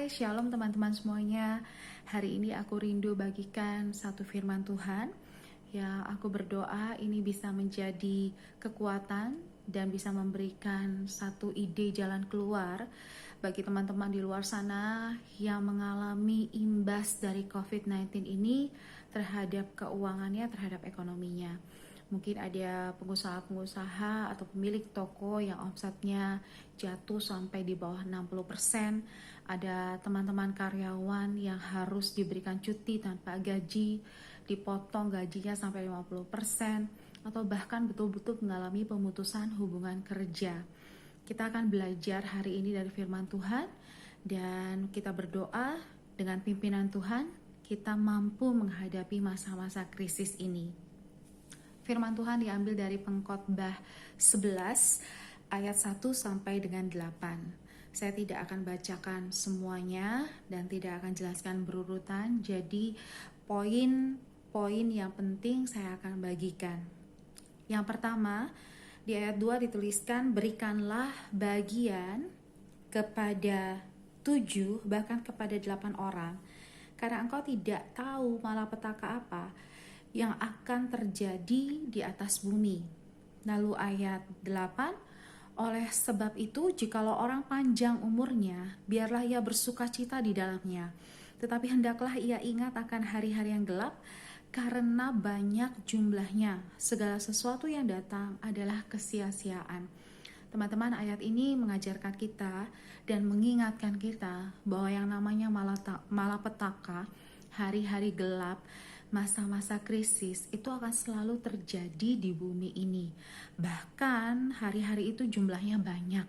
Hai, shalom teman-teman semuanya. Hari ini aku rindu bagikan satu firman Tuhan yang aku berdoa ini bisa menjadi kekuatan dan bisa memberikan satu ide jalan keluar bagi teman-teman di luar sana yang mengalami imbas dari COVID-19 ini terhadap keuangannya, terhadap ekonominya. Mungkin ada pengusaha-pengusaha atau pemilik toko yang omsetnya jatuh sampai di bawah 60%. Ada teman-teman karyawan yang harus diberikan cuti tanpa gaji, dipotong gajinya sampai 50%, atau bahkan betul-betul mengalami pemutusan hubungan kerja. Kita akan belajar hari ini dari firman Tuhan dan kita berdoa dengan pimpinan Tuhan, kita mampu menghadapi masa-masa krisis ini. Firman Tuhan diambil dari Pengkhotbah 11 ayat 1 sampai dengan 8. Saya tidak akan bacakan semuanya dan tidak akan jelaskan berurutan. Jadi poin-poin yang penting saya akan bagikan. Yang pertama, di ayat 2 dituliskan, berikanlah bagian kepada 7 bahkan kepada 8 orang. Karena engkau tidak tahu malapetaka apa yang akan terjadi di atas bumi. Lalu ayat 8, oleh sebab itu jikalau orang panjang umurnya, biarlah ia bersukacita di dalamnya. Tetapi hendaklah ia ingat akan hari-hari yang gelap, karena banyak jumlahnya. Segala sesuatu yang datang adalah kesia-siaan. Teman-teman, ayat ini mengajarkan kita dan mengingatkan kita bahwa yang namanya malapetaka, hari-hari gelap, masa-masa krisis itu akan selalu terjadi di bumi ini. Bahkan hari-hari itu jumlahnya banyak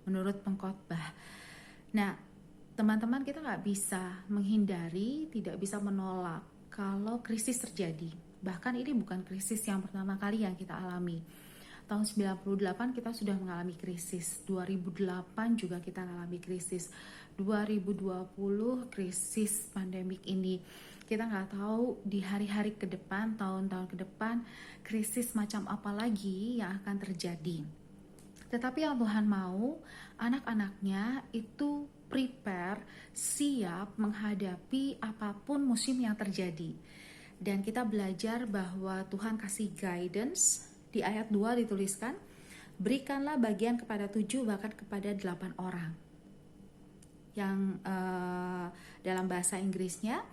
menurut pengkhotbah. Nah, teman-teman, kita nggak bisa menghindari, tidak bisa menolak kalau krisis terjadi. Bahkan ini bukan krisis yang pertama kali yang kita alami. Tahun 98 kita sudah mengalami krisis, 2008 juga kita mengalami krisis, 2020 krisis pandemik ini. Kita nggak tahu di hari-hari ke depan, tahun-tahun ke depan, krisis macam apa lagi yang akan terjadi. Tetapi yang Tuhan mau, anak-anaknya itu prepare, siap menghadapi apapun musim yang terjadi. Dan kita belajar bahwa Tuhan kasih guidance. Di ayat 2 dituliskan, berikanlah bagian kepada 7 bahkan kepada 8 orang. Yang dalam bahasa Inggrisnya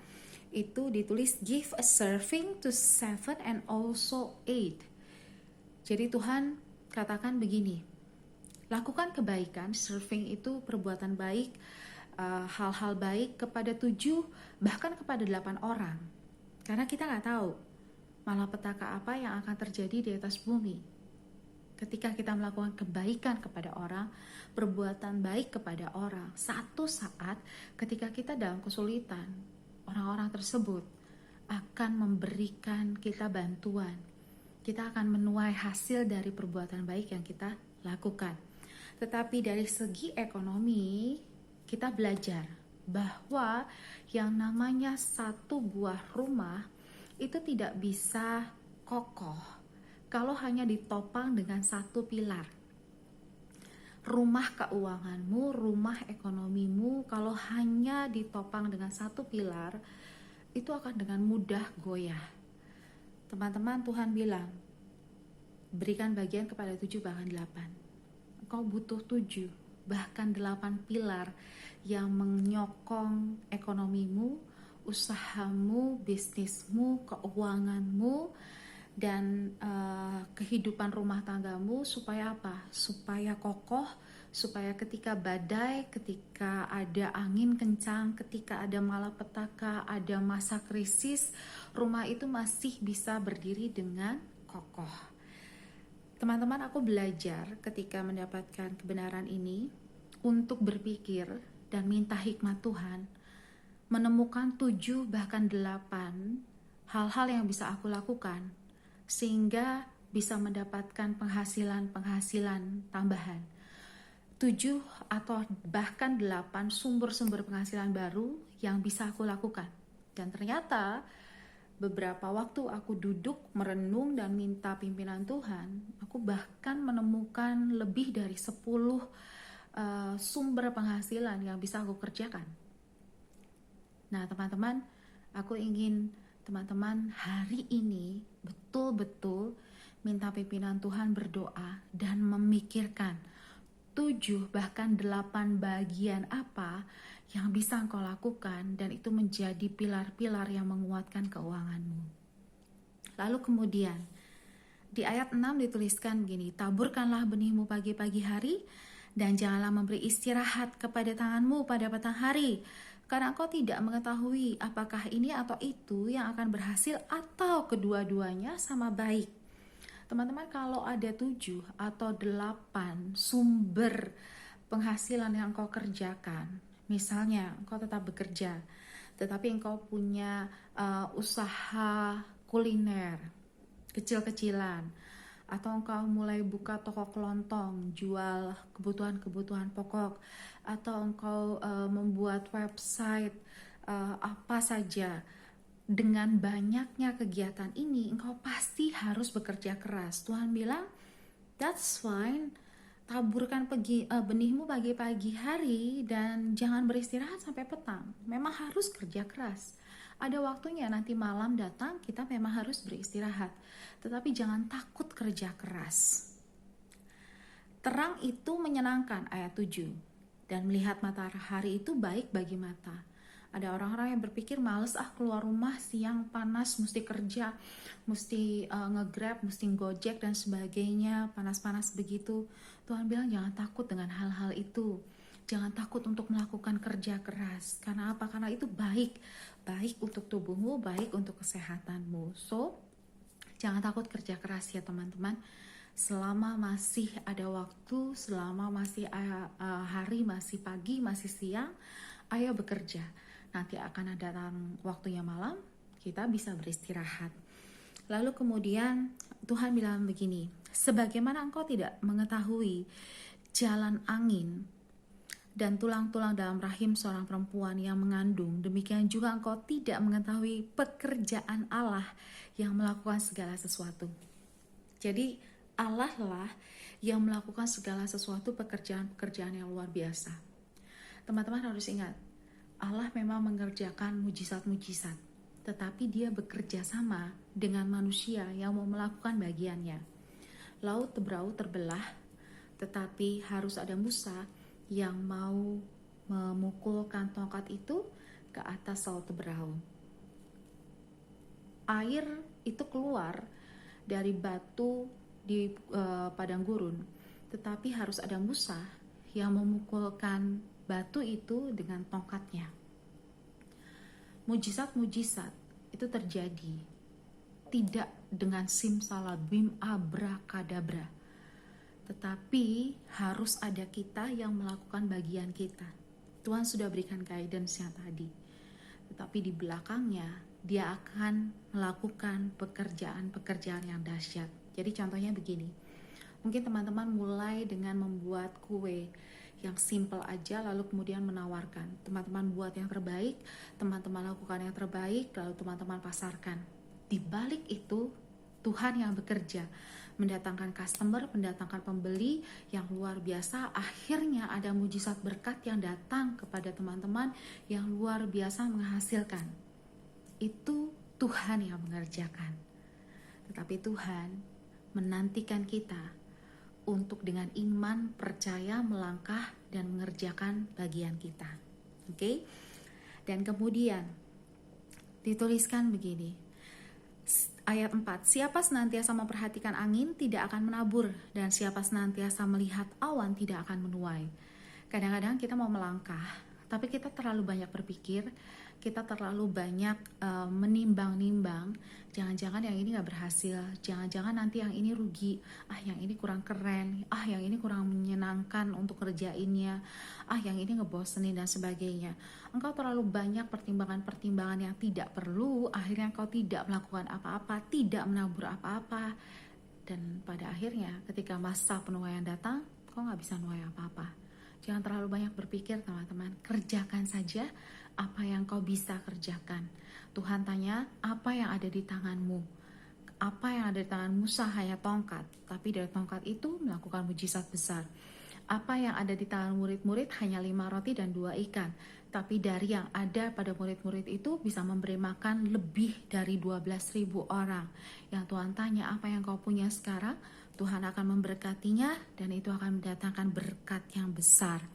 itu ditulis, give a serving to 7 and also 8. Jadi Tuhan katakan begini, lakukan kebaikan, serving itu perbuatan baik, hal-hal baik kepada 7 bahkan kepada 8 orang. Karena kita nggak tahu malapetaka apa yang akan terjadi di atas bumi. Ketika kita melakukan kebaikan kepada orang, perbuatan baik kepada orang, satu saat ketika kita dalam kesulitan, orang-orang tersebut akan memberikan kita bantuan. Kita akan menuai hasil dari perbuatan baik yang kita lakukan. Tetapi dari segi ekonomi, kita belajar bahwa yang namanya satu buah rumah itu tidak bisa kokoh kalau hanya ditopang dengan satu pilar. Rumah keuanganmu, rumah ekonomimu, kalau hanya ditopang dengan satu pilar, itu akan dengan mudah goyah. Teman-teman, Tuhan bilang, berikan bagian kepada 7 bahkan 8. Engkau butuh 7 bahkan 8 pilar yang menyokong ekonomimu, usahamu, bisnismu, keuanganmu, dan kehidupan rumah tanggamu. Supaya apa? Supaya kokoh, supaya ketika badai, ketika ada angin kencang, ketika ada malapetaka, ada masa krisis, rumah itu masih bisa berdiri dengan kokoh. Teman-teman, aku belajar ketika mendapatkan kebenaran ini untuk berpikir dan minta hikmat Tuhan, menemukan 7 bahkan 8 hal-hal yang bisa aku lakukan sehingga bisa mendapatkan penghasilan tambahan. 7 atau bahkan 8 sumber-sumber penghasilan baru yang bisa aku lakukan. Dan ternyata beberapa waktu aku duduk merenung dan minta pimpinan Tuhan, aku bahkan menemukan lebih dari 10 sumber penghasilan yang bisa aku kerjakan. Nah, teman-teman, aku ingin teman-teman hari ini betul-betul minta pimpinan Tuhan, berdoa dan memikirkan 7 bahkan 8 bagian apa yang bisa engkau lakukan, dan itu menjadi pilar-pilar yang menguatkan keuanganmu. Lalu kemudian di ayat 6 dituliskan begini, taburkanlah benihmu pagi-pagi hari dan janganlah memberi istirahat kepada tanganmu pada petang hari, karena engkau tidak mengetahui apakah ini atau itu yang akan berhasil atau kedua-duanya sama baik. Teman-teman, kalau ada 7 atau 8 sumber penghasilan yang engkau kerjakan, misalnya engkau tetap bekerja, tetapi engkau punya usaha kuliner kecil-kecilan, atau engkau mulai buka toko kelontong, jual kebutuhan-kebutuhan pokok, atau engkau membuat website apa saja. Dengan banyaknya kegiatan ini, engkau pasti harus bekerja keras. Tuhan bilang, that's fine, taburkan benihmu pagi-pagi hari dan jangan beristirahat sampai petang. Memang harus kerja keras. Ada waktunya, nanti malam datang, kita memang harus beristirahat. Tetapi jangan takut kerja keras. Terang itu menyenangkan, ayat 7. Dan melihat matahari itu baik bagi mata. Ada orang-orang yang berpikir males keluar rumah siang panas, mesti kerja, mesti nge-grab, mesti gojek dan sebagainya, panas-panas begitu. Tuhan bilang jangan takut dengan hal-hal itu. Jangan takut untuk melakukan kerja keras. Karena apa? Karena itu baik untuk tubuhmu, baik untuk kesehatanmu. So, jangan takut kerja keras ya teman-teman. Selama masih ada waktu, selama masih hari, masih pagi, masih siang, ayo bekerja. Nanti akan ada waktunya malam, kita bisa beristirahat. Lalu kemudian Tuhan bilang begini, sebagaimana engkau tidak mengetahui jalan angin dan tulang-tulang dalam rahim seorang perempuan yang mengandung, demikian juga engkau tidak mengetahui pekerjaan Allah yang melakukan segala sesuatu. Jadi Allah lah yang melakukan segala sesuatu, pekerjaan-pekerjaan yang luar biasa. Teman-teman harus ingat, Allah memang mengerjakan mujizat-mujizat, tetapi dia bekerja sama dengan manusia yang mau melakukan bagiannya. Laut Tebrau terbelah, tetapi harus ada Musa yang mau memukulkan tongkat itu ke atas Laut Tebrau. Air itu keluar dari batu di padang gurun, tetapi harus ada Musa yang memukulkan batu itu dengan tongkatnya. Mujizat-mujizat itu terjadi tidak dengan simsalabim abrakadabra, tetapi harus ada kita yang melakukan bagian kita. Tuhan sudah berikan guidance-nya tadi, tetapi di belakangnya dia akan melakukan pekerjaan-pekerjaan yang dahsyat. Jadi contohnya begini, mungkin teman-teman mulai dengan membuat kue yang simple aja, lalu kemudian menawarkan. Teman-teman buat yang terbaik, teman-teman lakukan yang terbaik, lalu teman-teman pasarkan. Di balik itu, Tuhan yang bekerja, mendatangkan customer, mendatangkan pembeli yang luar biasa. Akhirnya ada mujizat berkat yang datang kepada teman-teman yang luar biasa menghasilkan. Itu Tuhan yang mengerjakan. Tetapi Tuhan menantikan kita untuk dengan iman percaya melangkah dan mengerjakan bagian kita. Oke? Dan kemudian dituliskan begini, ayat 4, siapa senantiasa memperhatikan angin tidak akan menabur, dan siapa senantiasa melihat awan tidak akan menuai. Kadang-kadang kita mau melangkah, tapi kita terlalu banyak berpikir, kita terlalu banyak menimbang-nimbang, jangan-jangan yang ini gak berhasil, jangan-jangan nanti yang ini rugi, yang ini kurang keren, yang ini kurang menyenangkan untuk kerjainnya, yang ini ngebosenin dan sebagainya. Engkau terlalu banyak pertimbangan-pertimbangan yang tidak perlu, akhirnya engkau tidak melakukan apa-apa, tidak menabur apa-apa, dan pada akhirnya ketika masa penuaian datang, kau gak bisa nuai apa-apa. Jangan terlalu banyak berpikir teman-teman, kerjakan saja apa yang kau bisa kerjakan. Tuhan tanya, apa yang ada di tanganmu? Apa yang ada di tangan Musa hanya tongkat, tapi dari tongkat itu melakukan mujizat besar. Apa yang ada di tangan murid-murid hanya 5 roti dan 2 ikan. Tapi dari yang ada pada murid-murid itu bisa memberi makan lebih dari 12.000 orang. Yang Tuhan tanya, apa yang kau punya sekarang? Tuhan akan memberkatinya dan itu akan mendatangkan berkat yang besar.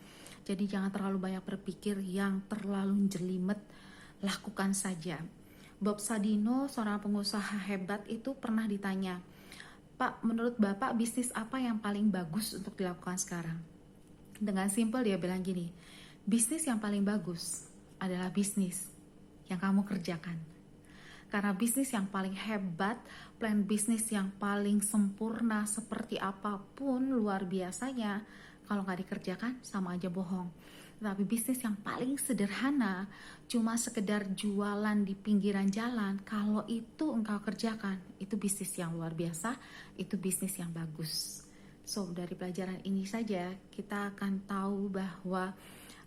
Jadi jangan terlalu banyak berpikir yang terlalu jelimet, lakukan saja. Bob Sadino, seorang pengusaha hebat itu pernah ditanya, Pak, menurut Bapak bisnis apa yang paling bagus untuk dilakukan sekarang? Dengan simpel dia bilang gini, bisnis yang paling bagus adalah bisnis yang kamu kerjakan. Karena bisnis yang paling hebat, plan bisnis yang paling sempurna seperti apapun luar biasanya, kalau nggak dikerjakan sama aja bohong. Tapi bisnis yang paling sederhana, cuma sekedar jualan di pinggiran jalan, kalau itu engkau kerjakan, itu bisnis yang luar biasa, itu bisnis yang bagus. So, dari pelajaran ini saja kita akan tahu bahwa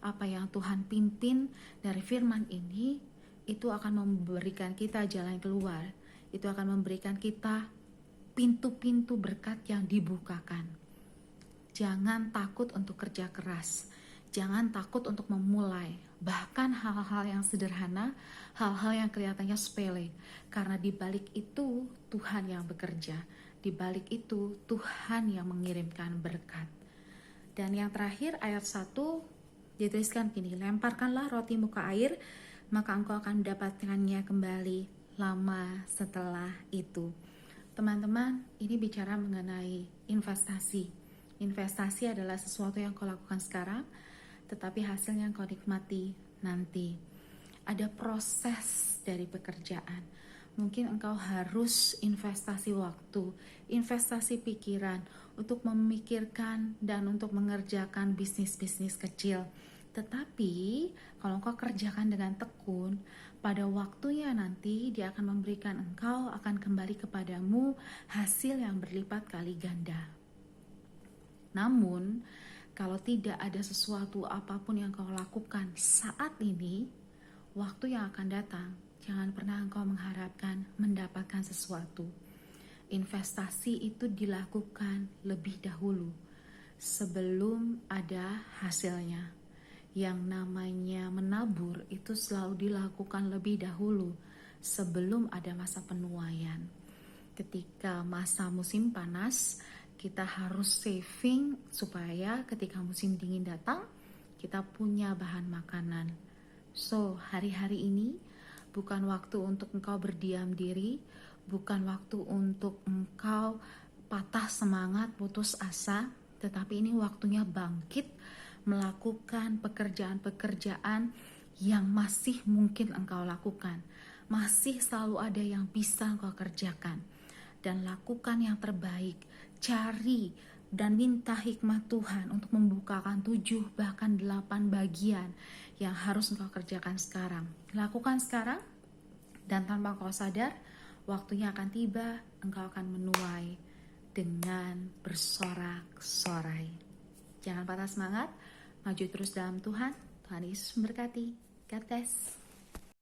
apa yang Tuhan pimpin dari firman ini itu akan memberikan kita jalan keluar. Itu akan memberikan kita pintu-pintu berkat yang dibukakan. Jangan takut untuk kerja keras. Jangan takut untuk memulai. Bahkan hal-hal yang sederhana, hal-hal yang kelihatannya sepele. Karena di balik itu Tuhan yang bekerja. Di balik itu Tuhan yang mengirimkan berkat. Dan yang terakhir ayat 1 dituliskan gini, lemparkanlah rotimu ke air, maka engkau akan mendapatkannya kembali lama setelah itu. Teman-teman, ini bicara mengenai investasi. Investasi adalah sesuatu yang kau lakukan sekarang, tetapi hasilnya kau nikmati nanti. Ada proses dari pekerjaan. Mungkin engkau harus investasi waktu, investasi pikiran untuk memikirkan dan untuk mengerjakan bisnis-bisnis kecil. Tetapi kalau engkau kerjakan dengan tekun, pada waktunya nanti dia akan memberikan engkau, akan kembali kepadamu hasil yang berlipat kali ganda. Namun, kalau tidak ada sesuatu apapun yang kau lakukan saat ini, waktu yang akan datang, jangan pernah engkau mengharapkan mendapatkan sesuatu. Investasi itu dilakukan lebih dahulu sebelum ada hasilnya. Yang namanya menabur itu selalu dilakukan lebih dahulu sebelum ada masa penuaian. Ketika masa musim panas, kita harus saving supaya ketika musim dingin datang, kita punya bahan makanan. So, hari-hari ini bukan waktu untuk engkau berdiam diri, bukan waktu untuk engkau patah semangat, putus asa, tetapi ini waktunya bangkit, melakukan pekerjaan-pekerjaan yang masih mungkin engkau lakukan. Masih selalu ada yang bisa engkau kerjakan. Dan lakukan yang terbaik. Cari dan minta hikmat Tuhan untuk membukakan 7 bahkan 8 bagian yang harus engkau kerjakan sekarang. Lakukan sekarang dan tanpa kau sadar, waktunya akan tiba, engkau akan menuai dengan bersorak-sorai. Jangan patah semangat, maju terus dalam Tuhan. Tuhan Yesus memberkati. God bless.